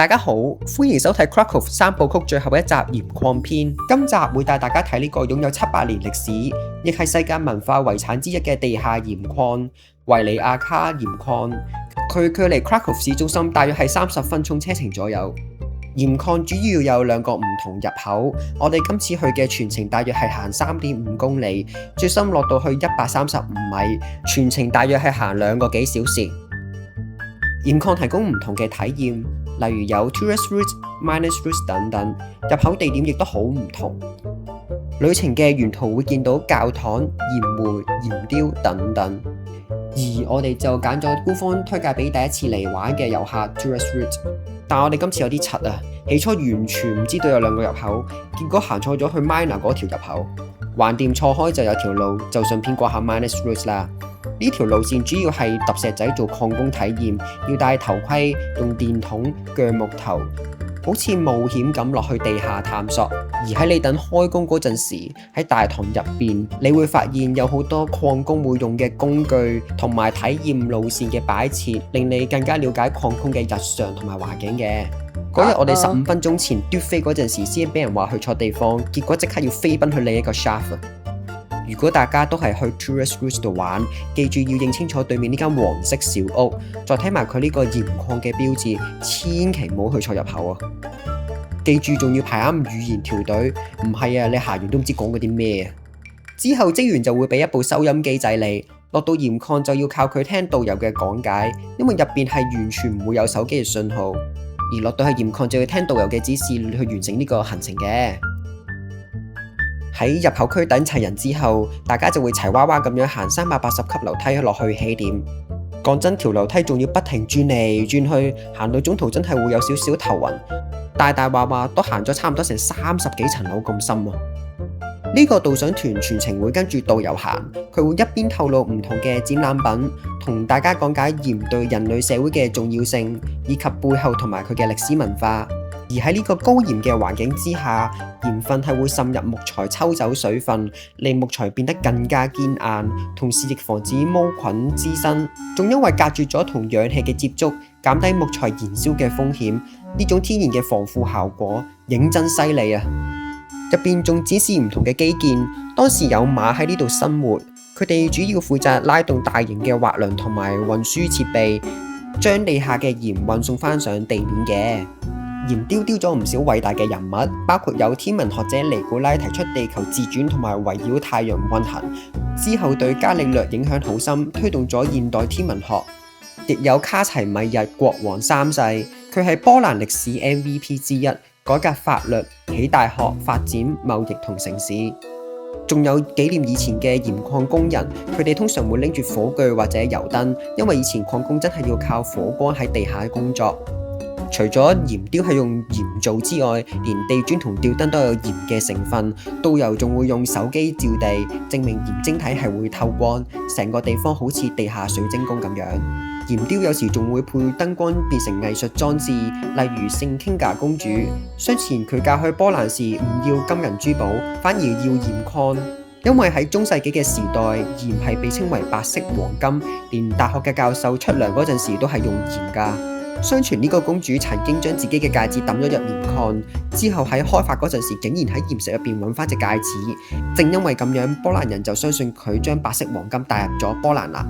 大家好，歡迎收睇 Krakow 三部曲最後一集鹽礦篇。今集會帶大家睇呢個擁有700年歷史，亦係世界文化遺產之一嘅地下鹽礦——維尼亞卡鹽礦。佢距離 Krakow 市中心大約係30分鐘車程左右。鹽礦主要有2個唔同入口，我哋今次去嘅全程大約係行3.5公里，最深落到去135米，全程大約係行2個幾小時。鹽礦提供唔同嘅體驗，例如有 tourist route、miners route 等等，入口地點亦都好唔同。旅程嘅沿途會見到教堂、鹽湖、鹽雕等等，而我哋就揀咗官方推介俾第一次嚟玩嘅遊客 tourist route。但我哋今次有啲柒啊，起初完全唔知道有2個入口，結果行錯咗去 miner 嗰條入口，橫掂錯開就有條路，就順便過下 miners route 啦。呢條路線主要係揼石仔做礦工體驗，要戴頭盔、用電筒鋸木頭，好似冒險咁落去地下探索。而喺你等開工嗰陣時，喺大堂入邊，你會發現有好多礦工會用嘅工具同埋體驗路線嘅擺設，令你更加了解礦工嘅日常同埋環境嘅。嗰日我哋15分鐘前嘟飛嗰陣時，先俾人話去錯地方，結果即刻要飛奔去另一個 shaft。如果大家都係去 tourist route 度玩，記住要認清楚對面呢間黃色小屋，再睇埋佢呢個鹽礦嘅標誌，千祈唔好去錯入口啊！記住仲要排啱語言條隊，唔係啊，你行完都唔知講嗰啲咩啊！之後職員就會俾一部收音機仔你，落到鹽礦就要靠佢聽導遊嘅講解，因為入邊係完全唔會有手機嘅信號，而落到去鹽礦就要聽導遊嘅指示去完成呢個行程嘅。喺入口區等齊人之後，大家就會齊娃娃咁樣行380級樓梯落去起點。講真，條樓梯仲要不停轉嚟轉去，行到中途真係會有少少頭暈。大話話都行咗差唔多成30幾層樓咁深喎。呢個導賞團全程會跟住導遊行，佢會一邊透露唔同嘅展覽品，同大家講解鹽對人類社會嘅重要性，以及背後同埋佢嘅歷史文化。而喺呢個高鹽嘅環境之下，鹽分係會滲入木材抽走水分，令木材變得更加堅硬，同時亦防止毛菌滋生。仲因為隔絕咗同氧氣嘅接觸，減低木材燃燒嘅風險。呢種天然嘅防腐效果，認真犀利啊！入邊仲展示唔同嘅基建，當時有馬喺呢度生活，佢哋主要負責拉動大型嘅滑輪同埋運輸設備，將地下嘅鹽運送翻上地面嘅。鹽雕雕咗唔少偉大嘅人物，包括有天文學者尼古拉提出地球自轉同埋圍繞太陽運行，之後對伽利略影響好深，推動咗現代天文學。亦有卡齊米日國王3世，佢係波蘭歷史 MVP 之一，改革法律、起大學、發展貿易同城市。仲有紀念以前嘅鹽礦工人，佢哋通常會拎住火炬或者油燈，因為以前礦工真係要靠火光喺地下工作。除咗鹽雕係用鹽做之外，連地磚同吊燈都有鹽嘅成分。導遊仲會用手機照地，證明鹽晶體係會透光，成個地方好似地下水晶宮咁樣。鹽雕有時仲會配燈光變成藝術裝置，例如聖傾賈公主。相傳佢嫁去波蘭時唔要金銀珠寶，反而要鹽礦，因為喺中世紀嘅時代，鹽係被稱為白色黃金，連大學嘅教授出糧嗰陣時都係用鹽㗎。相傳呢個公主曾經將自己嘅戒指抌咗入鹽礦，之後喺開發嗰陣時竟然喺鹽石入邊揾翻隻戒指。正因為咁樣，波蘭人就相信佢將白色黃金帶入咗波蘭啦。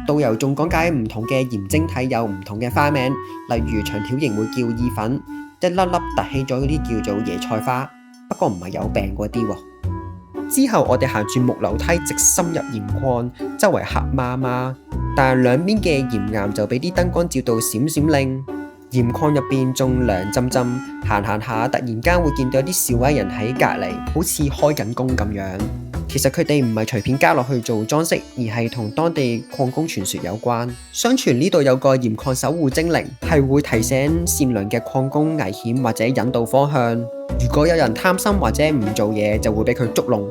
導遊仲講解唔同嘅鹽晶體有唔同嘅花名，例如長條形會叫意粉，一粒粒凸起咗嗰啲叫做椰菜花，不過唔係有病嗰啲喎。之後我哋行住木樓梯直深入鹽礦，周圍黑麻麻，但係兩邊嘅鹽岩就俾啲燈光照到閃閃令。鹽礦入邊仲涼浸浸，行下突然間會見到有啲示威人喺隔離，好似開緊工咁樣。其實佢哋唔係隨便加落去做裝飾，而係同當地礦工傳說有關。相傳呢度有個鹽礦守護精靈，係會提醒善良嘅礦工危險或者引導方向。如果有人貪心或者唔做嘢，就會俾佢捉弄。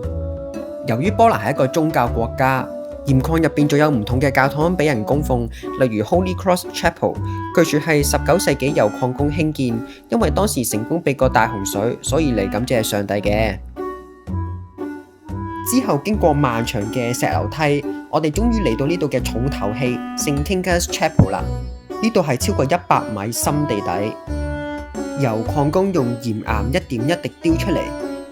由於波蘭係一個宗教國家，鹽礦入邊仲有唔同嘅教堂俾人供奉，例如 Holy Cross Chapel， 據說係19世紀由礦工興建，因為當時成功避過大洪水，所以嚟感謝上帝嘅。之後經過漫長嘅石樓梯，我哋終於嚟到呢度嘅重頭戲聖 Kinga's Chapel 啦。呢度係超過100米深地底。由礦工用鹽岩一點一滴雕出嚟，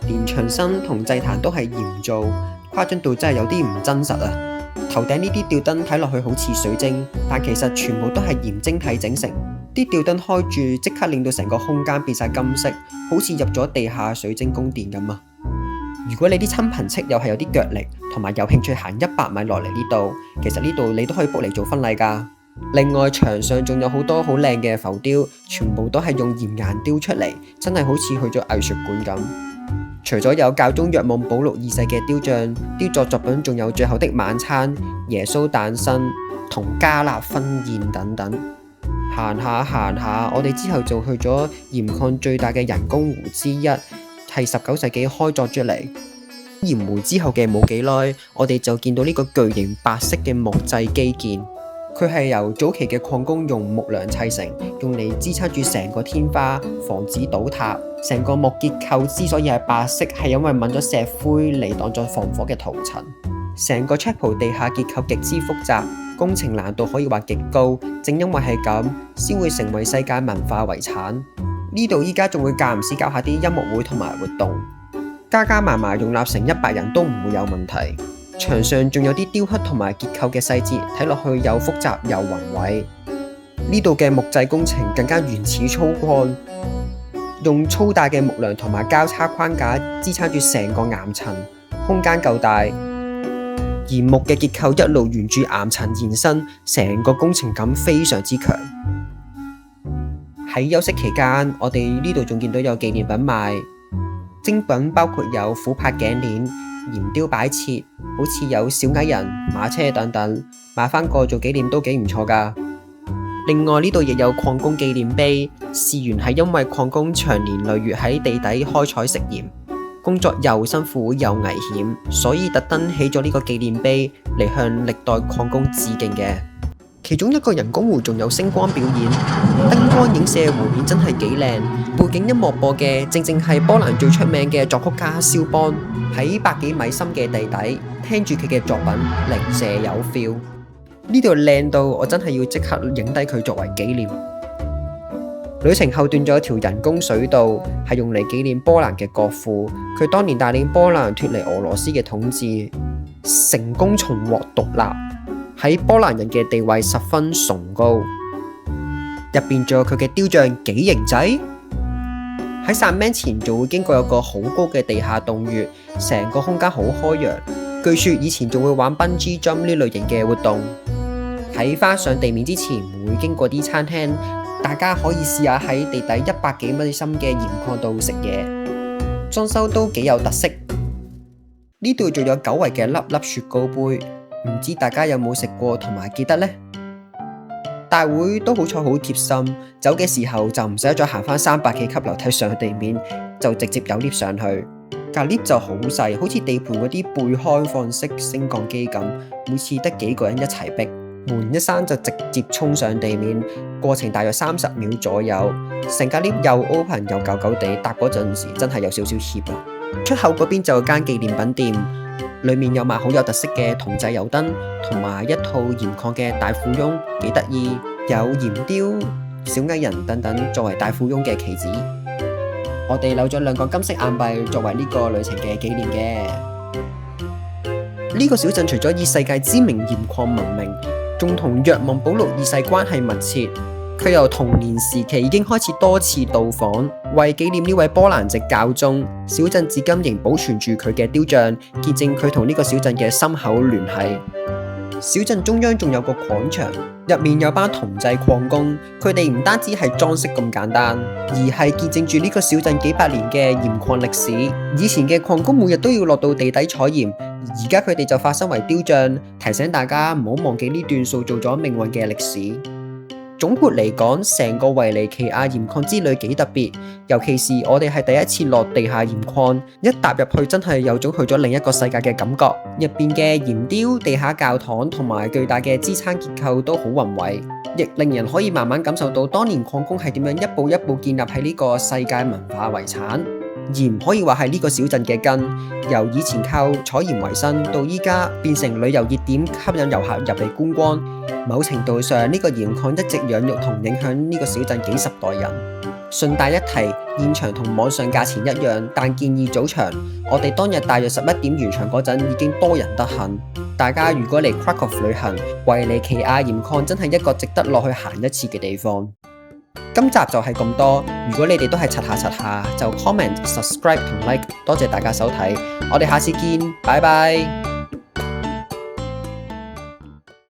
連牆身同祭壇都係鹽做，誇張到真係有啲唔真實啊！頭頂呢啲吊燈睇落去好似水晶，但其實全部都係鹽晶體整成。啲吊燈開住，即刻令到成個空間變晒金色，好似入咗地下水晶宮殿咁啊！如果你啲親朋戚友係有啲腳力，同埋有興趣行100米落嚟呢度，其實呢度你都可以 book 嚟做婚禮㗎。另外牆上仲有好多好靚嘅浮雕，全部都係用鹽岩雕出嚟，真係好似去咗藝術館咁。除咗有教宗若望保祿2世嘅雕像，雕作作品仲有最後的晚餐、耶穌誕生同加納婚宴等等。行下，我哋之後就去咗鹽礦最大嘅人工湖之一，係19世紀開鑿出嚟。鹽湖之後嘅冇幾耐，我哋就見到呢個巨型白色嘅木製基建。佢係由早期嘅礦工用木樑砌成，用嚟支撐住成個天花，防止倒塌。成個木結構之所以係白色，係因為抿咗石灰嚟當作防火嘅塗層。成個 chapel 地下結構極之複雜，工程難度可以話極高。正因為係咁，先會成為世界文化遺產。呢度依家仲會間唔時搞下啲音樂會同埋活動，加埋容納成100人都唔會有問題。牆上仲有啲雕刻同埋結構嘅細節，睇落去又複雜又宏偉。呢度嘅木製工程更加原始粗獷，用粗大嘅木樑同埋交叉框架支撐住成個岩層，空間夠大。而木嘅結構一路沿住岩層延伸，成個工程感非常之強。喺休息期間，我哋呢度仲見到有紀念品賣，精品包括有琥珀頸鏈、鹽雕擺設，好似有小矮人、馬車等等，買翻個做紀念都幾唔錯噶。另外呢度亦有礦工紀念碑，事源係因為礦工長年累月喺地底開採食鹽，工作又辛苦又危險，所以特登起咗呢個紀念碑嚟向歷代礦工致敬嘅。其中一個人工湖仲有星光表演，燈光影射湖面真係幾靚。背景音樂播嘅正係波蘭最出名嘅作曲家肖邦，喺100幾米深嘅地底聽住佢嘅作品，零舍有 feel。呢度靚到我真係要即刻影低佢作為紀念。旅程後段仲有條人工水道，係用嚟紀念波蘭嘅國父，佢當年帶領波蘭脫離俄羅斯嘅統治，成功重獲獨立。喺波蘭人嘅地位十分崇高，入邊仲有佢嘅雕像幾型仔。喺薩名前就會經過有個好高嘅地下洞穴，成個空間好開揚。據說以前仲會玩 bungee jump 呢類型嘅活動。喺翻上地面之前會經過啲餐廳，大家可以試下喺地底100幾米深嘅鹽礦度食嘢，裝修都幾有特色。呢度仲有久違嘅粒粒雪糕杯。唔知大家有冇食過同埋記得呢？大會都好彩好貼心，走嘅時候就唔使再行翻300幾級樓梯上去地面，就直接有 lift 上去。隔 lift 就好細，好似地盤嗰啲背開放式升降機咁，每次得幾個人一齊逼，門一閂就直接衝上地面，過程大約30秒左右。成架 lift 又 open 又舊舊地，搭嗰陣時真係有少少怯啊！出口嗰邊就有間紀念品店。裏面有賣好有特色嘅銅製油燈，同埋一套鹽礦嘅大富翁，幾得意，有鹽雕、小矮人等等作為大富翁嘅棋子。我哋留咗2個金色硬幣作為呢個旅程嘅紀念嘅。呢個小鎮除咗以世界知名鹽礦聞名，仲同若望保祿2世關係密切。佢由童年時期已經開始多次到訪，為紀念呢位波蘭籍教宗，小鎮至今仍保存住佢嘅雕像，見證佢同呢個小鎮嘅深厚聯繫。小鎮中央仲有個廣場，入面有班銅製礦工，佢哋唔單止係裝飾咁簡單，而係見證住呢個小鎮幾百年嘅鹽礦歷史。以前嘅礦工每日都要落到地底採鹽，而家佢哋就化身為雕像，提醒大家唔好忘記呢段塑造咗命運嘅歷史。總括嚟講，成個維尼奇亞鹽礦之旅幾特別，尤其是我哋係第一次落地下鹽礦，一踏入去真係有種去咗另一個世界嘅感覺。入邊嘅鹽雕、地下教堂同埋巨大嘅支撐結構都好宏偉，亦令人可以慢慢感受到當年礦工係點樣一步一步建立喺呢個世界文化遺產。鹽可以話係呢個小鎮嘅根，由以前靠採鹽為生，到依家變成旅遊熱點，吸引遊客入嚟觀光。某程度上，呢個鹽礦一直養育同影響呢個小鎮幾十代人。順帶一提，現場同網上價錢一樣，但建議早場。我哋當日大約11點完場嗰陣已經多人得很。大家如果嚟 Krakow 旅行，維尼奇亞鹽礦真係一個值得落去行一次嘅地方。今集就係咁多，如果你哋都係刷下，就 comment、subscribe 同 like，多謝大家收睇，我哋下次見，拜拜。